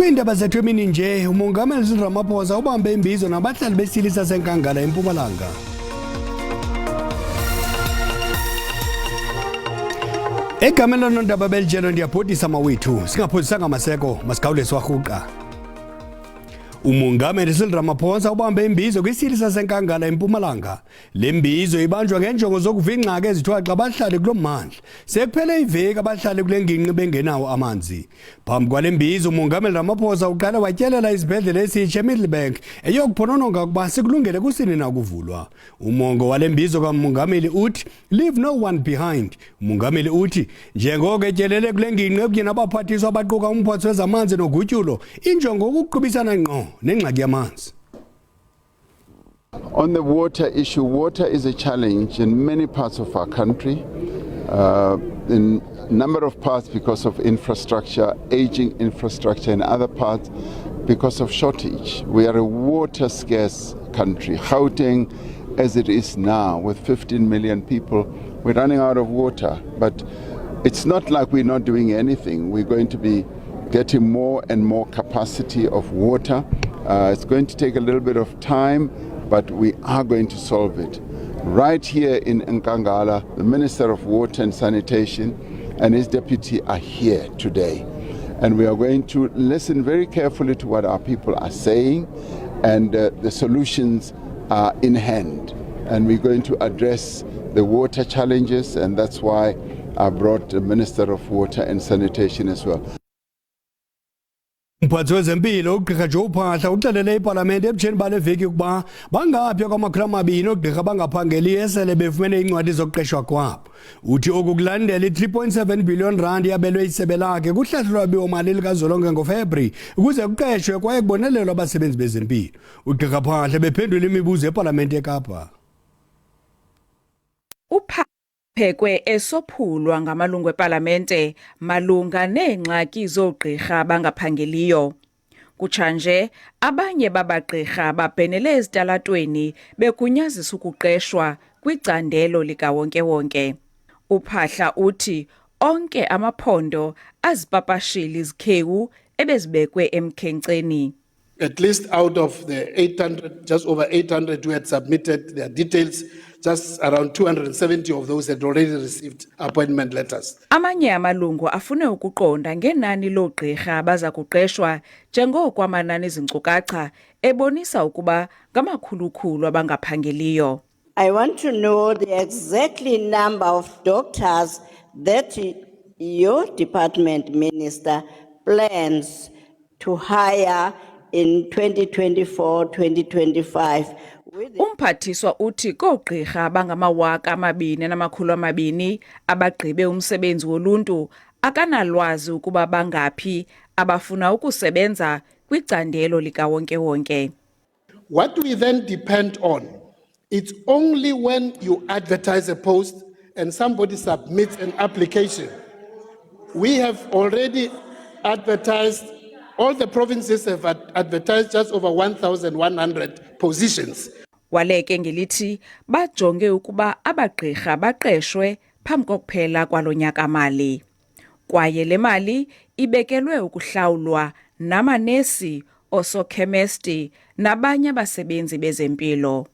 Kwiindaba zethu emini nje, umongameli Cyril Ramaphosa ubambe imbizo nabahlali besithili saseNkangala eMpumalanga. Egameni lonondaba belijelo ndiyabhodisa mawethu, singaphodisanga amaseko, masigawule siwarhuqa. Umongameli Cyril Ramaphosa ubambe imbizo kwisithili saseNkangala eMpumalanga. Le mbizo ibanjwa ngenjongo zokuvingqa ezithwaxa abahlali kulo mmandla. Sekuphele iveki abahlali kule ngingqi bengenawo amanzi. Phambi kwale mbizo umongameli Ramaphosa uqala watyelela izibhedlele esitsha eMiddelburg eyokuphonononga ukuba sikulungele kusini na ukuvulwa. Umongo wale mbizo kamongameli uthi leave no one behind. Umongameli uthi njengoko etyelele kule ngingqi ekunye abaphathiswa abaquka umphathiswa wezamanzi nogutyulo injongo ukuqhubisana ngqo nengxaki yamanzi. On the water issue, water is a challenge in many parts of our country, in a number of parts because of infrastructure, aging infrastructure, in other parts because of shortage. We are a water scarce country. Gauteng, as it is now, with 15 million people, we're running out of water. But it's not like we're not doing anything. We're going to be getting more and more capacity of water. It's going to take a little bit of time, but we are going to solve it. Right here in Nkangala, the Minister of Water and Sanitation and his deputy are here today. And we are going to listen very carefully to what our people are saying, and the solutions are in hand. And we're going to address the water challenges, and that's why I brought the Minister of Water and Sanitation as well. Umphathi wezempilo ugqirha Joe Phahla uxelele iParlamente ebutsheni bale veki ukuba bangaphi kwamakhulu amabini oogqirha bangaphangeliyo esele befumene iincwadi zokuqeshwa kwabo. Uthi oku kulandela i-3.7 billion rand yabelwe isebe lakhe kuhlahlo lwabiwo-mali likazwelonke ngoFebruwari ukuze kuqeshwe kwaye kubonelelwe abasebenzi bezempilo. Ugqirha Phahla bephendula imibuzo eParlamente eKapa. Phekwe esophulwa ngamalungu eParlamente malunga neengxaki zoogqirha bangaphangeliyo. Kutshanje abanye babagqirha babhenele ezitalatweni bekunyazisa ukuqeshwa kwicandelo likawonke-wonke. Uphahla uthi onke amaphondo azipapashile izikhewu ebezibekwe emkhenkceni. At least out of the 800, just over 800 who had submitted their details, just around 270 of those had already received appointment letters. Amanye amalungu afune ukuqonda ngenani loogqirha baza kuqeshwa njengoko amanani ezinkcukacha ebonisa ukuba ngamakhulu-khulu abangaphangeliyo. I want to know the exactly number of doctors that your department, Minister, plans to hire in 2024-2025. Umphathiswa uthi koogqirha bangama-2,200 abagqibe umsebenzi woluntu akanalwazi ukuba bangaphi abafuna ukusebenza kwicandelo likawonke-wonke. What we then depend on, it's only when you advertise a post and somebody submits an application. We have already advertised, all the provinces have advertised just over 1,100 positions. Waleke ngelithi bajonge ukuba abagqirha baqeshwe phambi kokuphela kwalo nyaka-mali. Kwaye le mali ibekelwe ukuhlawulwa namanesi, osokhemesti nabanye abasebenzi bezempilo.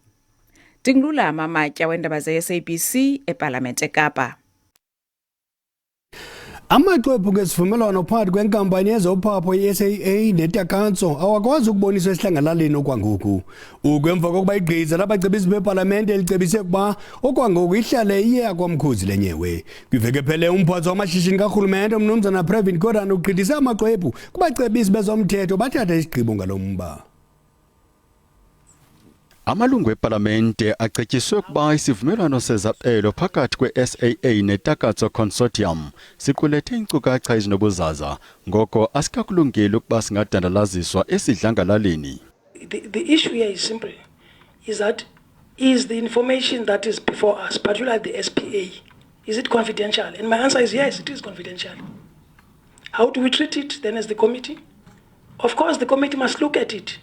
Tingulama Matya weendaba ze-SABC eParlamente eKapa. Amaxwebhu ngesivumelwano phakathi kwenkampani yezophapho i-SAA neTakantso awakwazi ukuboniswa esihlangalaleni okwangoku. Ukwemva kokuba igqiza labacebisi beParlamente licebise ukuba okwangoku ihlale iye kwamkhozi lenyewe. Kwiveki ephele umphathiswa wamashishini karhulumente uMnumzana Previn Gordhan ugqithise amaxwebhu kubacebisi bezomthetho bathatha isigqibo ngalo mba. Amalungu eParlamente acetyiswe ukuba isivumelwano sezabelo phakathi kwe-SAA neTakantso Consortium siqulethe iinkcukacha ezinobuzaza ngoko asikakulungeli ukuba singadandalaziswa esidlangalaleni. The issue here is simple, is that is the information that is before us, particularly the SPA, is it confidential? And my answer is yes, it is confidential. How do we treat it then as the committee? Of course, the committee must look at it,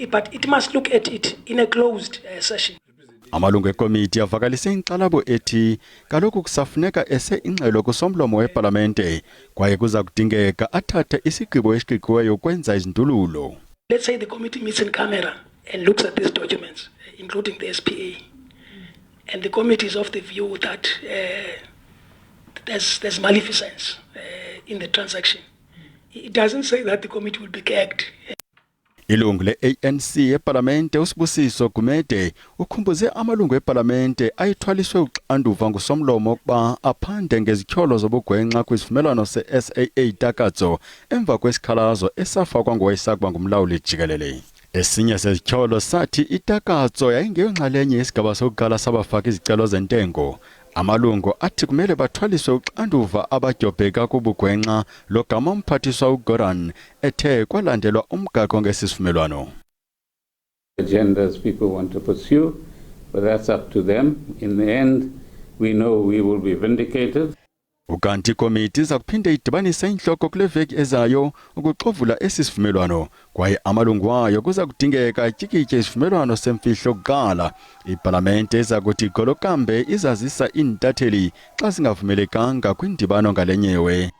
but it must look at it in a closed session. Amalungu ekomiti avakalise inxalabo ethi kaloku kusafuneka ese ingxelo kusomlomo weParlamente kwaye kuza kudingeka athathe isigqibo esiqiqiweyo ukwenza izindululo. Let's say the committee meets in camera and looks at these documents, including the SPA, and the committee is of the view that there's maleficence in the transaction. It doesn't say that the committee will be gagged. Ilungu le-ANC eParlamente uSibusiso Gumede ukhumbuze amalungu eParlamente ayithwaliswe uxanduva ngusomlomo ukuba aphande ngezityholo zobugwenxa kwisivumelwano se-SAA Takatso emva kwesikhalazo esafakwa ngowayesakuba ngumlawuli jikelele. Esinye sezityholo sathi iTakatso yayingeyonxalenye yesigaba sokuqala sabafaki izicelo zentengo. Amalungu athi kumele bathwaliswe uxanduva abadyobheka kubugwenxa logama umphathiswa uGoran ethe kwalandelwa umgaqo ngesisivumelwano. Agendas people want to pursue, but that's up to them. In the end, we know we will be vindicated. Ukanti komiti za kuphinde idibanise inhloko kule veki ezayo ukuxovula esisivumelwano kwaye amalungu wayo kuza kudingeka tyikitye isivumelwano semfihlo kuqala. IParlamente iza kuthi golokambe izazisa intatheli xa singavumelekanga kwindibano ngalenyewe.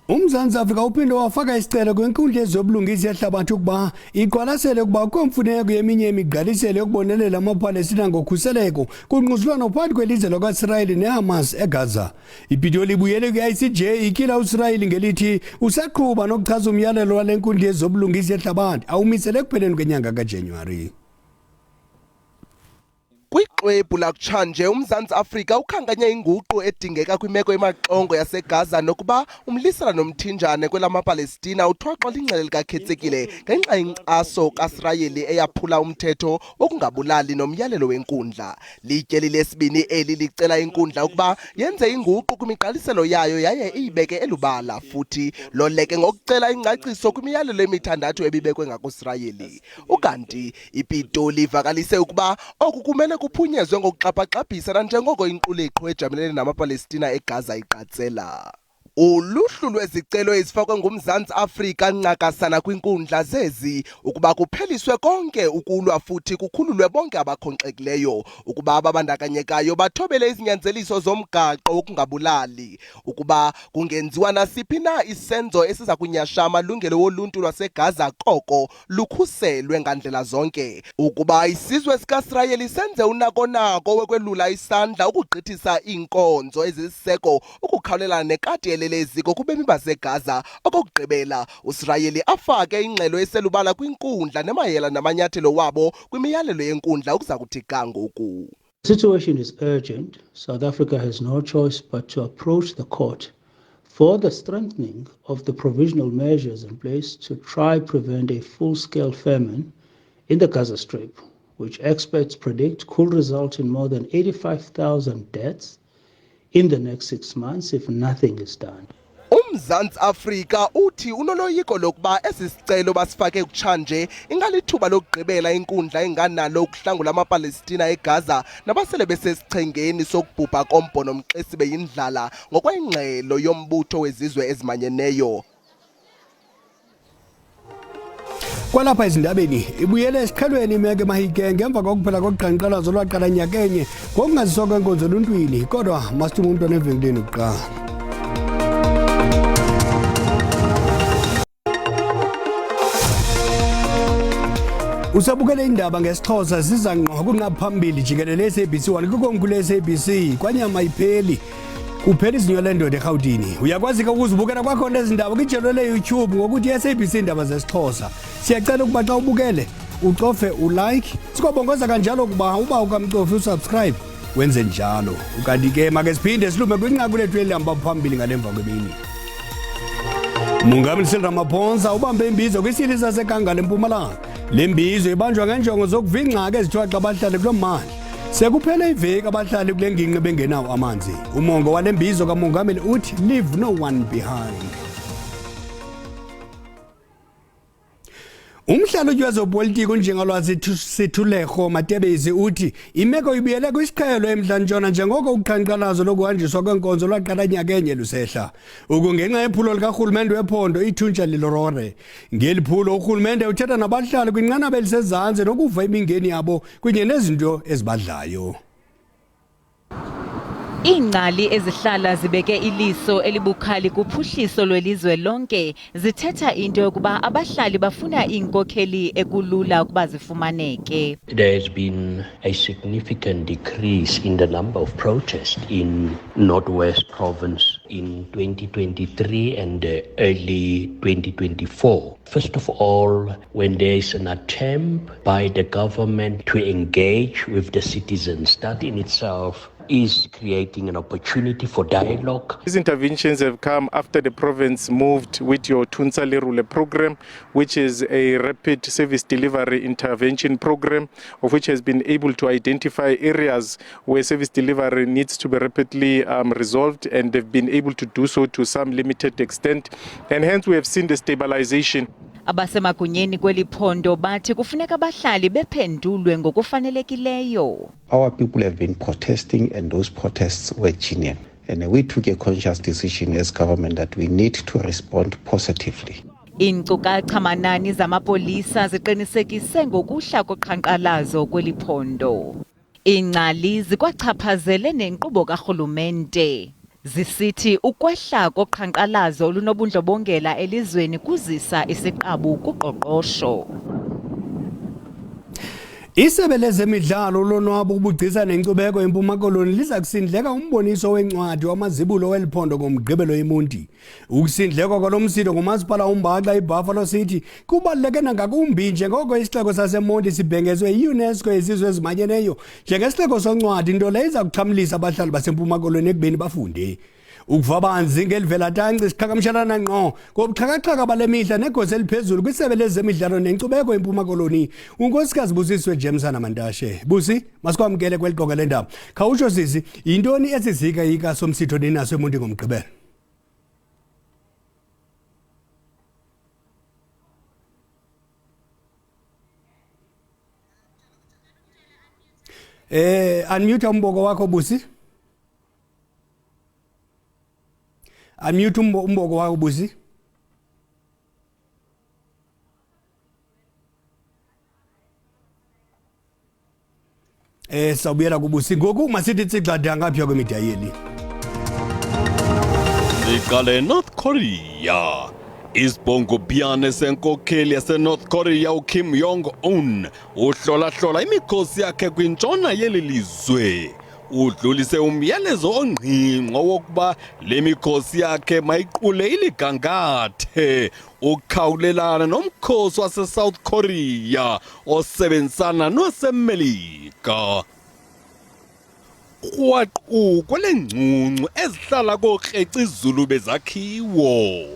UMzantsi Afrika uphinde wafaka isicelo kwinkundla yezobulungisa yehlabathi ukuba iqwalasele ukuba kukho mfuneko yeminye imigqaliselo yokubonelela amaPalestina ngokhuseleko kungquzulwano phakathi kwelizwe lakwa-Israyeli neHamas eGaza. Ibhidyo libuyele kwi-ICJ ityhila uIsrayeli ngelithi usaqhuba nokuchaza umyalelo wale nkundla yezobulungisa yehlabathi awumisele ekupheleni kwenyanga kaJanuwari. Kwixwebhu lakutshanje uMzantsi Afrika ukhankanye inguqu edingeka kwimeko emaxongo yaseGaza nokuba umlisela nomthinjane kwelamaPalestina uthwaxwa lingcele likakhetsekile ngenxa yenkxaso kaIsrayeli eyaphula umthetho wokungabulali nomyalelo wenkundla. Lityeli lesibini eli licela inkundla ukuba yenze inguqu kwimiqaliselo yayo yaye iyibeke elubala futhi loleke ngokucela ingcaciso kwimiyalelo emithandathu ebibekwe ngakuIsrayeli. Ukanti iPitoli ivakalise ukuba oku kumele kuphunyezwe ngokuxhaphaxhabhisa njengoko inquliqo ejamelene namaPalestina eGaza iqatsela. Uluhlu lwezicelo ezifakwe nguMzantsi Afrika ncakasana kwinkundla zezi ukuba kupheliswe konke ukulwa futhi kukhululwe bonke abakhonkxekileyo, ukuba ababandakanyekayo bathobele izinyanzeliso zomgaqo wokungabulali, ukuba kungenziwa nasiphi na isenzo esiza kunyasha amalungelo woluntu lwaseGaza koko lukhuselwe ngandlela zonke, ukuba isizwe sikaIsrayeli senze unakonako wekwelula isandla ukugqithisa iinkonzo ezisiseko ukukhawulelana nekati leziko kubemi baseGaza. Okokugqibela uIsrayeli afake ingxelo eselubala kwinkundla nemayela namanyathelo wabo kwimiyalelo yenkundla ukuza kuthi ga ngoku. The situation is urgent. South Africa has no choice but to approach the court for the strengthening of the provisional measures in place to try prevent a full-scale famine in the Gaza Strip, which experts predict could result in more than 85,000 deaths in the next 6 months if nothing is done. UMzantsi Afrika uthi unoloyiko lokuba esi sicelo basifake kutshanje ingalithuba lokugqibela inkundla enganalo ukuhlangula amaPalestina eGaza nabasele besesichengeni sokubhubha kombono mxesi beyindlala ngokwengxelo yombutho wezizwe ezimanyeneyo. Kwalapha ezindabeni ibuyele esiqhelweni imeke mahike ngemva kokuphela kokuqhankqalazo lwaqala nyakenye ngokungaziswa kwenkonzo eluntwini kodwa masithume umntwana evenkileni kuqala. Usabukele indaba ngesiXhosa ziza ngqo kungaphambili jikelele SABC 1 kukomkhulu SABC kwanyama ipheli. Kuphela izinyo lendoda eGautini. Uyakwazi ukuzibukela kwakho lezi ndaba kwijelo leYouTube ngokuthi SABC indaba zesiXhosa. Siyacela ukuba xa ubukele ucofe ulike. Sikobongoza kanjalo ukuba uba ukamcofi usubscribe wenze njalo. Ukanti ke make siphinde silume kwinqaku lethu elihamba phambili ngalemva kwemini. Mungameli Cyril Ramaphosa ubambe imbizo kwisili saseKangala eMpumalanga. Le mbizo ibanjwa ngenjongo zokuvingqa ezithwaxa abahlali kulommandla. Sekuphele iveki abahlali kule ngingqi bengenawo amanzi. Umongo wale mbizo kamongameli uthi leave no one behind. Umhlalutyi wezopolitiko unjengalwazi Sithulekho Matebezi uthi imeko ibuyele kwisiqhelo eMntla-Ntshona njengoko uqhankqalazo lokuhanjiswa kwenkonzo lwaqala nyaka enye lusehla. Ukungenxa yephulo likarhulumente wephondo ithuntsha lilorore. Ngeli phulo urhulumente uthetha nabahlali kwinqanaba elisezantsi nokuva imingeni yabo kunye nezinto ezibadlayo. Iingcali ezihlala zibeke iliso elibukhali kuphuhliso lwelizwe lonke zithetha into yokuba abahlali bafuna iinkokheli ekulula ukuba zifumaneke. There has been a significant decrease in the number of protests in Northwest Province in 2023 and early 2024. First of all, when there is an attempt by the government to engage with the citizens, that in itself is creating an opportunity for dialogue. These interventions have come after the province moved with your Tunsa Lerule program, which is a rapid service delivery intervention program, of which has been able to identify areas where service delivery needs to be rapidly resolved, and they've been able to do so to some limited extent, and hence we have seen the stabilization. Abasemagunyeni kweli phondo bathi kufuneka abahlali bephendulwe ngokufanelekileyo. Our people have been protesting and those protests were genuine. And we took a conscious decision as government that we need to respond positively. Iinkcukacha manani zamapolisa ziqinisekise ngokuhla koqhankqalazo kweli phondo. Iingcali zikwachaphazele nenkqubo karhulumente. Zisithi ukwehla koqhankqalazo olunobundlobongela elizweni kuzisa isiqabu kuqoqosho. Isebe lezemidlalo ulonwabo ubugcisa nenkcubeko eMpuma Koloni liza kusindleka umboniso wencwadi wamazibulo weliphondo ngomgqibelo eMonti. Ukusindlekwa kwalomsitho ngumasipala uMbaxa iBuffalo City kubaluleke nangakumbi njengoko isixeko saseMonti sibhengezwe yi-UNESCO yezizwe ezimanyeneyo njengesixeko soncwadi, into leyo iza kuthamlisa abahlali baseMpuma Koloni ekubeni bafunde. Ukuva banzi ngelivelatanci siqhagamshelana ngqo ngobuxhakaxhaka bale mihla negosa eliphezulu kwisebe lezemidlalo nenkcubeko eMpuma Koloni unkosikazi Busiswe James Namantashe. Busi, masikwamkele kweli qoqa lendaba. Khawutsho sisi, yintoni esizika somsitho ninaso eMonti ngomgqibelo? Unmute umboko wakho Busi. Unmute umboko wakho Busi. Sawubuyela kuBusi. Ngoku masithi tsigxada ngapha kwemedia yeli. Iqale North Korea. Isibongo biyane senkokheli yase-North Korea uKim Jong-un uhlola imikhosi yakhe kwintshona yeli lizwe. Udlulise umyalezo ongqingqo wokuba le mikhosi yakhe mayiqule iligangathe ukhawulelana nomkhosi wase-South Korea osebenzisana nosemelika. Kwaqukwe lengcuncu ezihlala kokreci izulu bezakhiwo.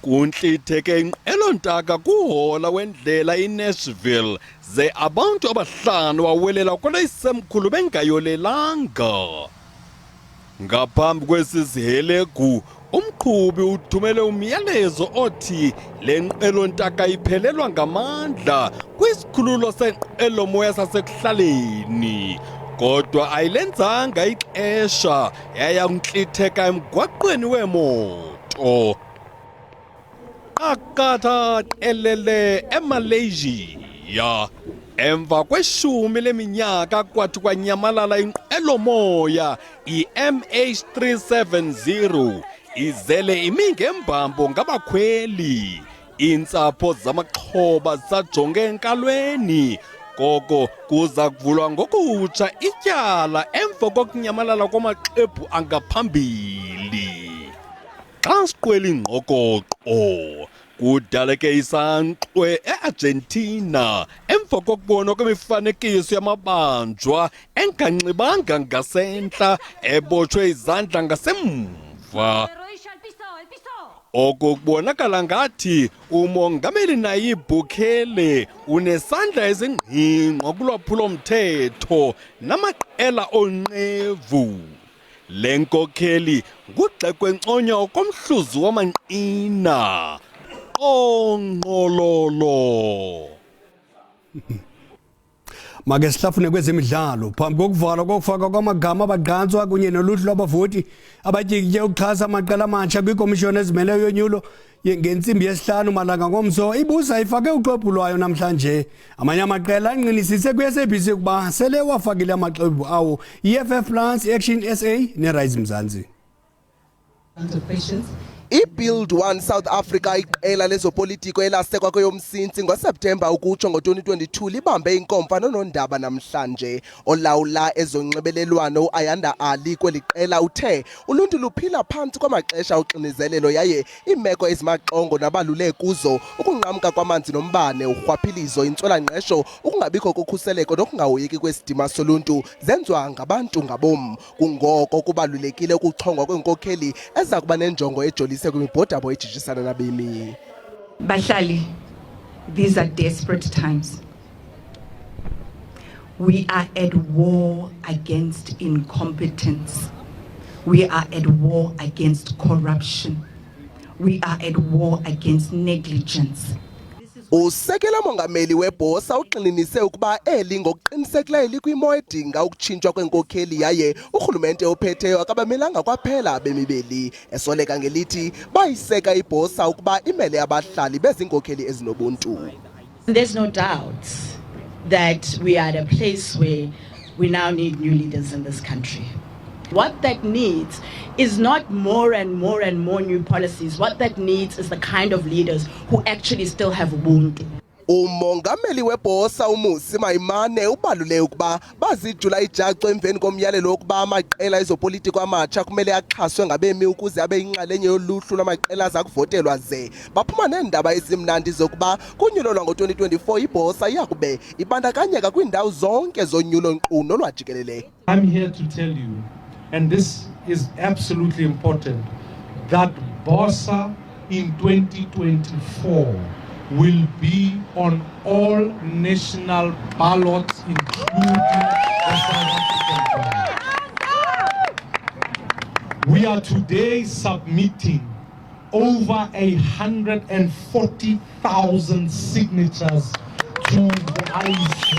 Kuntlitheke inqelontaka kuhola wendlela iNashville ze abantu abahlanu wawelela kwelayisemkhulu bengayolelanga. Ngaphambi kwesisihelegu umqhubi uthumele umyalezo othi le nqelontaka iphelelwa ngamandla kwisikhululo senqelomoya sasekuhlaleni, kodwa ayilenzanga ixesha yaya kuntlitheka emgwaqweni wemoto. Akatha qelele eMalaysia emva kweshumi leminyaka kwathi kwanyamalala inqelomoya iMH370 izele imi ngembambo ngabakhweli. Iintsapho zamaxhoba zisajonge enkalweni, koko kuza kuvulwa ngokutsha ityala emva kokunyamalala kwamaxwebhu angaphambili. Xa siqwela ingqokoqo kudaleke isankxwe eArgentina emva kokubonwa kwemifanekiso yamabanjwa enganxibanga ngasentla ebotshwe izandla ngasemva. Oko kubonakala ngathi umongameli Nayib Bukele unesandla ezingqingqwa kulwaphulo-mthetho namaqela onqevu. Le nkokheli ngugxekwe nconya komhluzi wamanqina. uqongqololo. Make sihlafune kwezemidlalo phambi kokuvalwa kokufaka kwamagama abagqanswa kunye noluhlu lwabavoti abatyikitye ukuxhasa amaqela amatsha kwikomishoni ezimeleyo yonyulo ngentsimbi yesihlanu malanga ngomso. iBosa ifake uxwebhu lwayo namhlanje. Amanye amaqela anqinisise kwi-SABC ukuba sele wafakile amaxwebhu awo EFF Plus, Action SA neRise Mzansi. iBuild One South Africa iqela lezopolitiko elasekwa kweyomsintsi ngoSeptemba ukutsho ngo-2022 libambe inkomfa nonondaba namhlanje. Olawula ezonxibelelwano Iindaba Ali kweli qela uthe uluntu luphila phantsi kwamaxesha oxinizelelo yaye iimeko ezimaxongo nabalule kuzo ukunqamka kwamanzi nombane, urhwaphilizo, intswelangqesho, ukungabikho kokhuseleko nokungahoyeki kwesidima soluntu zenziwa ngabantu ngabom. Kungoko kubalulekile ukuchongwa kwenkokheli eza kuba nenjongo ejolise kwimibhodabo ejijisana nabemi. Bahlali, these are desperate times. We are at war against incompetence. We are at war against corruption. We are at war against negligence. Usekela mongameli weBosa uqininise ukuba eli ngokuqinisekileyo likwimo edinga ukutshintshwa kwenkokheli yaye urhulumente ophetheyo akabamelanga kwaphela abemibeli. Esoleka ngelithi bayiseka iBosa ukuba imele abahlali bezinkokheli ezinobuntu. There's no doubt that we are at a place where we now need new leaders in this country. What that needs is not more and more and more new policies. What that needs is the kind of leaders who actually still have ubuntu. Umongameli weBosa uMusi Mayimane ubalule ukuba bazijula ijacu emveni komyalelo ukuba amaqela ezopolitiko amatsha kumele axhaswe ngabemi ukuze abe inxalenye yoluhlu lwamaqela aza kuvotelwa ze baphuma neendaba ezimnandi zokuba kunyulo lwango-2024 iBosa iyakube ibandakanyeka kwiindawo zonke zonyulo nkqu nolwajikelele. I'm here to tell you, and this is absolutely important, that Bosa in 2024 will be on all national ballots, including the South African ballot. We are today submitting over 140,000 signatures to the IEC.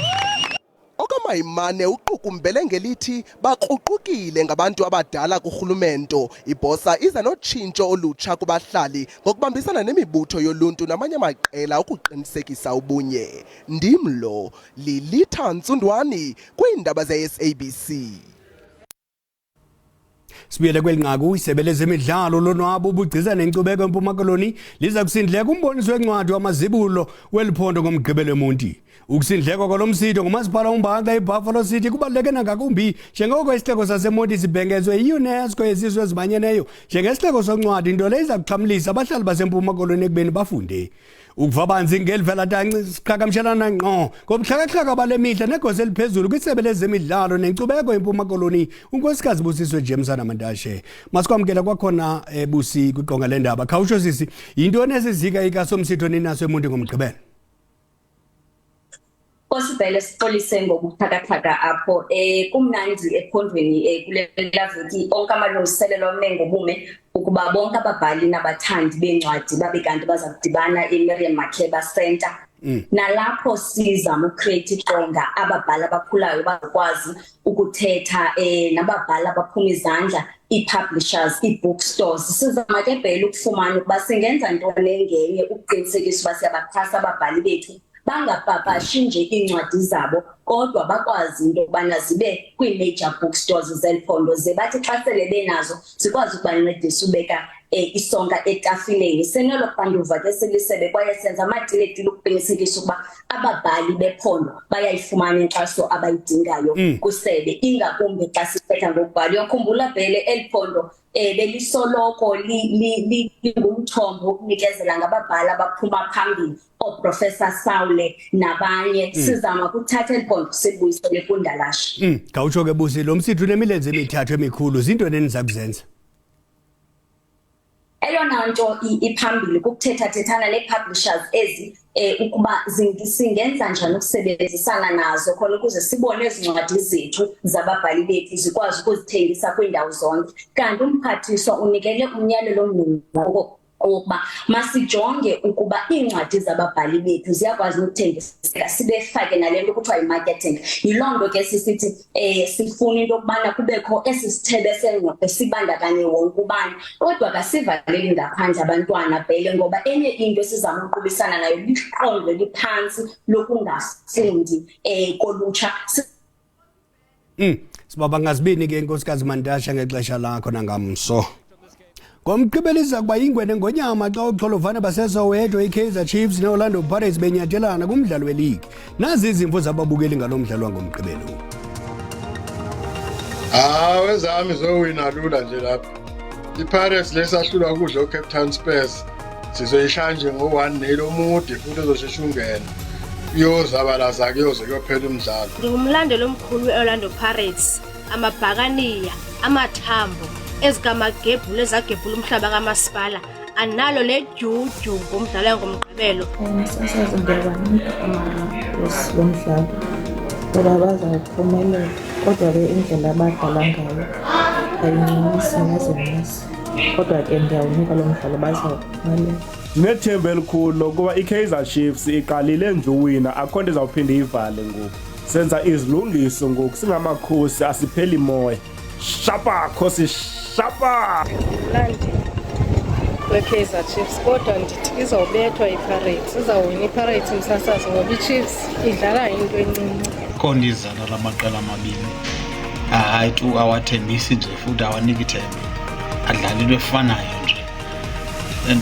Mayimane uqukumbele ngelithi baqhuqukile ngabantu abadala kurhulumento. iBosa iza notshintsho olutsha kubahlali ngokubambisana nemibutho yoluntu namanye amaqela ukuqinisekisa ubunye. Ndimlo Lilitha Ntsundwani kwiindaba ze-SABC. Sibuyele kwelinqaku isebe lezemidlalo lonwabo ubugcisa nenkcubeko eMpuma Koloni liza kusindleka umboniso wencwadi wamazibulo weliphondo ngomgqibelo eMonti. Ukusindleka kwalomsitho ngumasipala uMbanga eBuffalo City kubaluleke nangakumbi njengoko isixeko saseMonti sibhengezwe yiUNESCO yezizwe ezimanyeneyo njengesixeko soncwadi, into leyo iza kuxhamlisa abahlali baseMpuma Koloni ekubeni bafunde. Ukuva banzi ngelivela tanci siqhagamshelana ngqo ngobuxhakaxhaka bale mihla negosa eliphezulu kwisebe lezemidlalo nenkcubeko eMpuma Koloni unkosikazi Busiswe James Anamantashe. Masikwamkela kwakhona Busi kwiqonga lendaba. Khawusho sisi, yintoni esizika ikasomsitho ninaso eMonti ngomgqibelo? Osibhele sixolise ngokuthakathaka apho kumnandi ephondweni kule laviki onke amalungiselelo amengobume ukuba bonke ababhali nabathandi beencwadi babe kanti baza kudibana eMiriam Makeba Center. Nalapho sizama ucreate iqonga ababhali abakhulayo bazokwazi ukuthetha nababhali abaphuma izandla, i-publishers, i-bookstores. Sizama ke phela ukufumana ukuba singenza ntoni engenye ukuqinisekisa ukuba siyabaxhasa ababhali bethu bangapapashi nje iincwadi zabo kodwa bakwazi into yokubana zibe kwii-major bookstores zeliphondo ze bathi xa sele benazo sikwazi ukubancedisa ubeka isonka etafileni. Senelo xanduva ke silisebe kwaye senza amatiletile ukuqinisekisa ukuba ababhali bephondo bayayifumana inkxaso abayidingayo kusebe, ingakumbi xa sithetha ngokubhala. Uyakhumbula vele eliphondo belisoloko lingumthombo ukunikezela ngababhali abaphuma phambili, oProfessor Saule nabanye. Sizama kuthatha eliphondo sibuyisele kundalashe. Khawutsho ke Busi, lo msitho unemilenze emithathu emikhulu, zinto eniza kuzenza? Eyona nto iphambili kukuthetha-thethana nee-publishers ezi ukuba singenza njani ukusebenzisana nazo khona ukuze sibone ezincwadi zethu zababhali bethu zikwazi ukuzithengisa kwiindawo zonke. Kanti umphathiswa unikele umyalelo omningako owokuba masijonge ukuba iincwadi zababhali bethu ziyakwazi ukuthengiseka sibefake nale nto kuthiwa yi-marketing. Yiloo nto ke sisithi sifuna into yokubana kubekho esi sithebe sengqondo sibandakanye wonke ubani, kodwa kasivaleli ngaphandle abantwana bhele, ngoba enye into esizama uqubisana nayo liqondo eliphantsi lokungafundi kolutsha. Sibaba ngazibini ke inkosikazi Mantasha ngexesha lakho nangamso. Ngomgqibelisa kuba ingwene ngonyama xa uxholovana baseSoweto iKaizer Chiefs neOrlando Pirates benyatelana kumdlalo weleague. Nazi izimvo zababukeli ngalomdlalo wangomgqibelo. Wezami zowina lula nje lapha. iPirates lesahlulwa ukudla uCape Town Spurs. Sizoyishaya nje ngo-1-0 omude futhi ezoshesha ungena. Uyozabalaza kuyoze kuyophela umdlalo. Ngumlandeli omkhulu weOrlando Pirates, amabhakaniya, amathambo, ezikamagebhule ezagebhula umhlaba kamasipala, analo lejuju ngomdlalo ngomgqibelo. Sasazi ngiyabanika lomdlalo ngoba bazawuphumelela, kodwa-ke indlela abadlala ngayo ayincumisi nezinisi, kodwa-ke ndiyawunika lo mdlalo bazawuphumelela. Sinethemba elikhulu lokuba iKaizer Chiefs iqalile nje uwina, akho nto izawuphinde ivale ngoku. Senza izilungiso ngoku singamakhosi, asipheli moya. Shapa khosi shapa. Mlandi weKaizer Chiefs, kodwa ndithi izawubethwa iPirates, izawuwina iPirates msasazi ngoba iChiefs idlala into encinci. Khona izana lamaqela amabini, hayi tu awathembisi nje futhi awaniki ithemba, adlala into efanayo nje.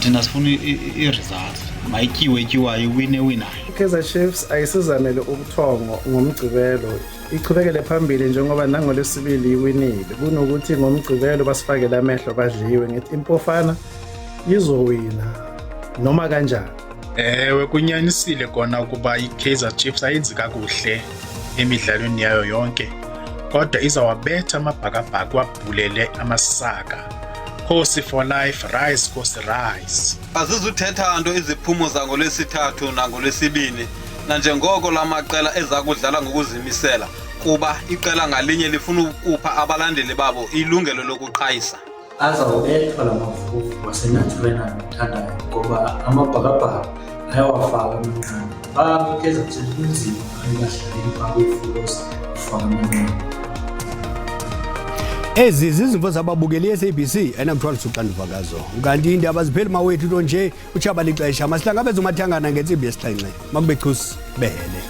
Thina sifuna i-results, mayityiwe etyiwayo iwine winayo. iKaizer Chiefs ayisizamele ubuthongo ngomgqibelo, ichubekele phambili njengoba nangolesibili iwinile, kunokuthi ngomgqibelo basifakele amehlo badliwe. Ngithi impofana izowina noma kanjani. Ewe kunyanisile kona ukuba iKaizer Chiefs ayenzi kakuhle emidlalweni yayo yonke, kodwa izawabetha amabhakabhaka wabhulele amasaka. Khosi for life, rise Khosi rise. Azizuthetha nto iziphumo zangolwesithathu nangolwesibini, nanjengoko lamaqela eza kudlala ngokuzimisela kuba iqela ngalinye lifuna ukupha abalandeli babo ilungelo lokuqhayisa. Azawubethwa lamafufu waseNathuwena nothandayo ngoba amabhakabhaka ayawafaka amanqaku. iKaizer Chiefs kunzima ayibahlaleli bakwifulos ufaka amanqaku. Ezi zizimvo zababukeli SABC enamthwaliso uxanduva kazo. Kanti iindaba zipheli mawethu nto nje utshaba lixesha masihlangabeze umathangana ngentsimbi yesixhenxe makube chusi behele.